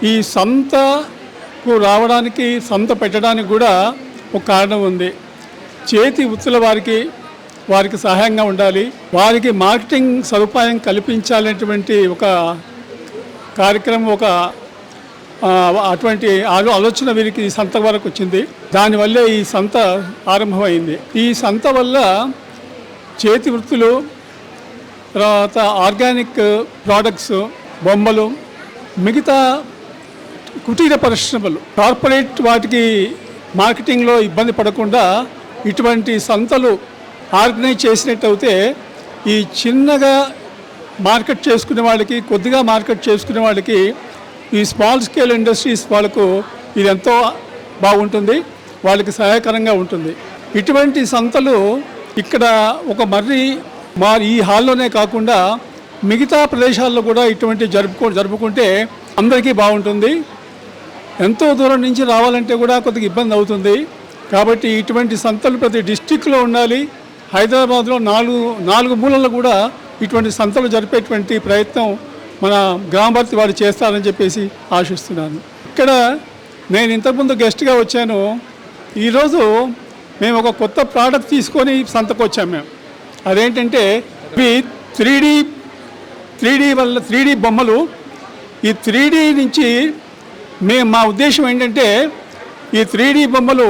ఈ సంతకు రావడానికి, సంత పెట్టడానికి కూడా ఒక కారణం ఉంది. చేతి వృత్తుల వారికి సహాయంగా ఉండాలి, వారికి మార్కెటింగ్ సదుపాయం కల్పించాలనేటువంటి ఒక కార్యక్రమం, అటువంటి ఆలోచన వీరికి ఈ సంత వరకు వచ్చింది. దానివల్లే ఈ సంత ఆరంభమైంది. ఈ సంత వల్ల చేతి వృత్తులు, తర్వాత ఆర్గానిక్ ప్రోడక్ట్స్, బొమ్మలు, మిగతా కుటీర పరిశ్రమలు, కార్పొరేట్ వాటికి మార్కెటింగ్లో ఇబ్బంది పడకుండా ఇటువంటి సంతలు ఆర్గనైజ్ చేసినట్టయితే ఈ చిన్నగా మార్కెట్ చేసుకునే వాళ్ళకి, కొద్దిగా మార్కెట్ చేసుకునే వాళ్ళకి, ఈ స్మాల్ స్కేల్ ఇండస్ట్రీస్ వాళ్ళకు ఇది ఎంతో బాగుంటుంది, వాళ్ళకి సహాయకరంగా ఉంటుంది. ఇటువంటి సంతలు ఇక్కడ ఈ హాల్లోనే కాకుండా మిగతా ప్రదేశాల్లో కూడా ఇటువంటి జరుపుకుంటే అందరికీ బాగుంటుంది. ఎంతో దూరం నుంచి రావాలంటే కూడా కొద్దిగా ఇబ్బంది అవుతుంది. కాబట్టి ఇటువంటి సంతలు ప్రతి డిస్టిక్లో ఉండాలి. హైదరాబాద్లో నాలుగు మూలల్లో కూడా ఇటువంటి సంతలు జరిపేటువంటి ప్రయత్నం మన గ్రామభర్తి వారు చేస్తారని చెప్పేసి ఆశిస్తున్నాను. ఇక్కడ నేను ఇంతకుముందు గెస్ట్గా వచ్చాను. ఈరోజు మేము ఒక కొత్త ప్రోడక్ట్ తీసుకొని సంతకు వచ్చాము. మేము అదేంటంటే ఇవి 3D బొమ్మలు. ఈ 3D నుంచి మా ఉద్దేశం ఏంటంటే ఈ 3D బొమ్మలు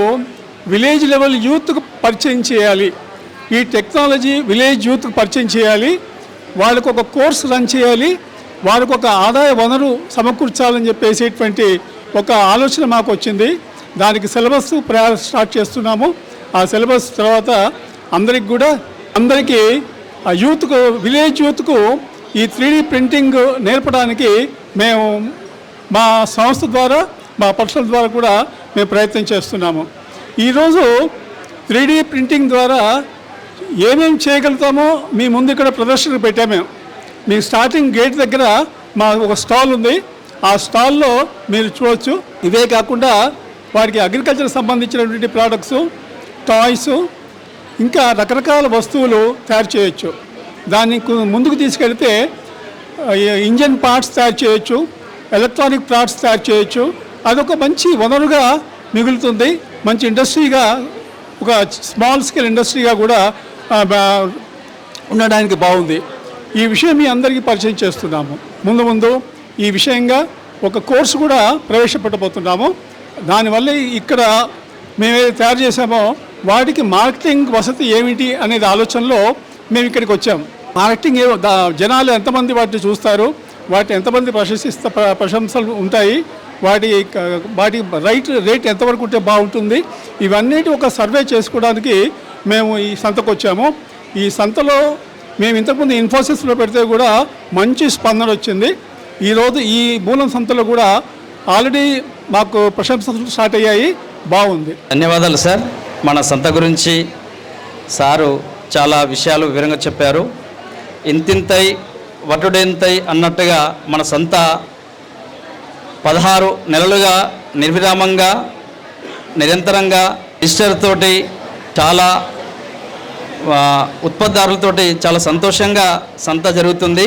విలేజ్ లెవెల్ యూత్కు పరిచయం చేయాలి. ఈ టెక్నాలజీ విలేజ్ యూత్కు పరిచయం చేయాలి. వాళ్ళకు ఒక కోర్స్ రన్ చేయాలి, వాళ్ళకు ఒక ఆదాయ వనరు సమకూర్చాలని చెప్పేసేటువంటి ఒక ఆలోచన మాకు వచ్చింది. దానికి సిలబస్ స్టార్ట్ చేస్తున్నాము. ఆ సిలబస్ తర్వాత అందరికీ విలేజ్ యూత్కు ఈ 3D ప్రింటింగ్ నేర్పడానికి మేము మా సంస్థ ద్వారా, మా పర్సనల్ ద్వారా కూడా మేము ప్రయత్నం చేస్తున్నాము. ఈరోజు 3D ప్రింటింగ్ ద్వారా ఏమేమి చేయగలుగుతామో మీ ముందు ఇక్కడ ప్రదర్శనకు పెట్టాము. మీ స్టార్టింగ్ గేట్ దగ్గర మా ఒక స్టాల్ ఉంది. ఆ స్టాల్లో మీరు చూడవచ్చు. ఇవే కాకుండా వారికి అగ్రికల్చర్ సంబంధించినటువంటి ప్రోడక్ట్స్, టాయ్స్, ఇంకా రకరకాల వస్తువులు తయారు చేయొచ్చు. దాన్ని ముందుకు తీసుకెళ్తే ఇంజన్ పార్ట్స్ తయారు చేయొచ్చు, ఎలక్ట్రానిక్ పార్ట్స్ తయారు చేయొచ్చు. అదొక మంచి వనరుగా మిగులుతుంది. మంచి ఇండస్ట్రీగా, ఒక స్మాల్ స్కేల్ ఇండస్ట్రీగా కూడా ఉండడానికి బాగుంది. ఈ విషయం మీ అందరికీ పరిచయం చేస్తున్నాము. ముందు ఈ విషయంగా ఒక కోర్సు కూడా ప్రవేశపెట్టబోతున్నాము. దానివల్ల ఇక్కడ మేమేది తయారు చేసామో వాటికి మార్కెటింగ్ వసతి ఏమిటి అనేది ఆలోచనలో మేము ఇక్కడికి వచ్చాము. మార్కెటింగ్ జనాలు ఎంతమంది వాటిని చూస్తారు, వాటి ఎంతమంది ప్రశంసలు ఉంటాయి, వాటి రేట్ ఎంతవరకు ఉంటే బాగుంటుంది, ఇవన్నిటి ఒక సర్వే చేసుకోవడానికి మేము ఈ సంతకు వచ్చాము. ఈ సంతలో మేము ఇంతకుముందు ఇన్ఫోసిస్లో పెడితే కూడా మంచి స్పందన వచ్చింది. ఈరోజు ఈ మూలం సంతలో కూడా ఆల్రెడీ మాకు ప్రశంసలు స్టార్ట్ అయ్యాయి. బాగుంది. ధన్యవాదాలు సార్. మన సంత గురించి సారు చాలా విషయాలు వివరంగా చెప్పారు. ఇంతింతై వటుడెంతై అన్నట్టుగా మన సంత 16 నెలలుగా నిర్విరామంగా నిరంతరంగా డిజిటల్ తోటి చాలా ఉత్పత్తిదారులతోటి చాలా సంతోషంగా సంత జరుగుతుంది.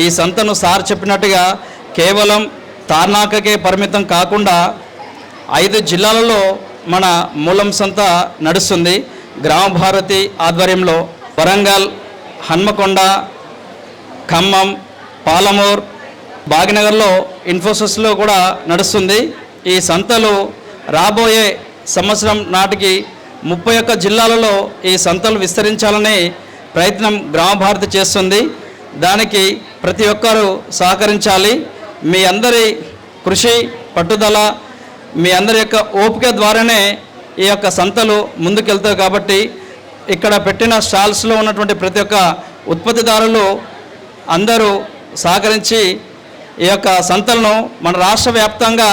ఈ సంతను సార్ చెప్పినట్టుగా కేవలం తార్నాకకే పరిమితం కాకుండా 5 జిల్లాలలో మన మూలం సంత నడుస్తుంది. గ్రామ భారతి ఆధ్వర్యంలో వరంగల్, హన్మకొండ, ఖమ్మం, పాలమూర్, భాగ్యనగర్లో ఇన్ఫోసిస్లో కూడా నడుస్తుంది. ఈ సంతలు రాబోయే సంవత్సరం నాటికి 31 జిల్లాలలో ఈ సంతలు విస్తరించాలనే ప్రయత్నం గ్రామ భారతి చేస్తుంది. దానికి ప్రతి ఒక్కరూ సహకరించాలి. మీ అందరి కృషి, పట్టుదల, మీ అందరి యొక్క ఓపిక ద్వారానే ఈ యొక్క సంతలు ముందుకెళ్తాయి. కాబట్టి ఇక్కడ పెట్టిన స్టాల్స్లో ఉన్నటువంటి ప్రతి ఒక్క ఉత్పత్తిదారులు అందరూ సహకరించి ఈ యొక్క సంతలను మన రాష్ట్ర వ్యాప్తంగా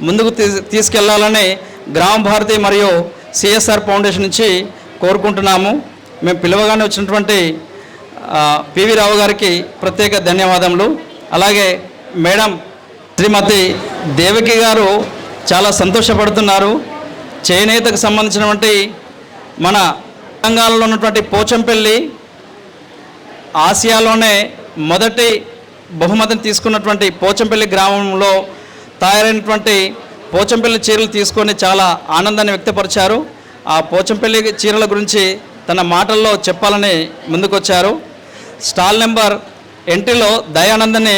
ముందుకు తీసుకెళ్లాలని గ్రామ భారతి మరియు సిఎస్ఆర్ ఫౌండేషన్ నుంచి కోరుకుంటున్నాము. మేము పిలవగానే వచ్చినటువంటి పివి రావు గారికి ప్రత్యేక ధన్యవాదములు. అలాగే మేడం శ్రీమతి దేవకి గారు చాలా సంతోషపడుతున్నారు. చేనేతకు సంబంధించినటువంటి మన తెలంగాణలో ఉన్నటువంటి పోచంపల్లి ఆసియాలోనే మొదటి బహుమతిని తీసుకున్నటువంటి పోచంపల్లి గ్రామంలో తయారైనటువంటి పోచంపల్లి చీరలు తీసుకొని చాలా ఆనందాన్ని వ్యక్తపరిచారు. ఆ పోచంపల్లి చీరల గురించి తన మాటల్లో చెప్పాలని ముందుకొచ్చారు. స్టాల్ నెంబర్ ఎంట్రీలో దయానంద్ అనే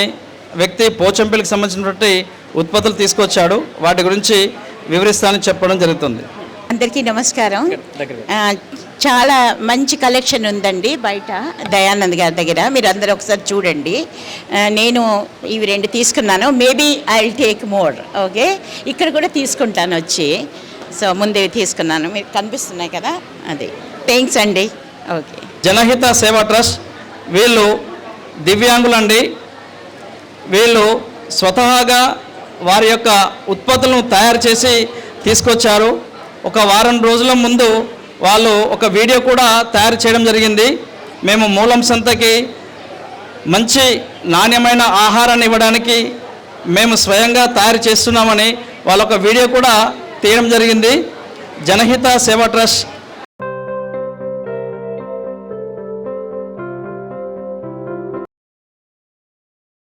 వ్యక్తి పోచంపల్లికి సంబంధించినటువంటి ఉత్పత్తులు తీసుకొచ్చాడు. వాటి గురించి వివరిస్తానని చెప్పడం జరుగుతుంది. అందరికీ నమస్కారం. చాలా మంచి కలెక్షన్ ఉందండి బయట దయానంద్ గారి దగ్గర. మీరు అందరూ ఒకసారి చూడండి. నేను ఇవి 2 తీసుకున్నాను. Maybe I will take more. Okay, ఇక్కడ కూడా తీసుకుంటాను వచ్చి. సో ముందే తీసుకున్నాను, మీరు కనిపిస్తున్నాయి కదా, అది. థ్యాంక్స్ అండి. ఓకే. జనహిత సేవా ట్రస్ట్ వీళ్ళు దివ్యాంగులండి. వీళ్ళు స్వతహాగా వారి యొక్క ఉత్పత్తులను తయారు చేసి తీసుకొచ్చారు. ఒక వారం రోజుల ముందు వాళ్ళు ఒక వీడియో కూడా తయారు చేయడం జరిగింది. మేము మూలం సంతకి మంచి నాణ్యమైన ఆహారాన్ని ఇవ్వడానికి మేము స్వయంగా తయారు చేస్తున్నామని వాళ్ళ ఒక వీడియో కూడా తీయడం జరిగింది. జనహిత సేవా ట్రస్ట్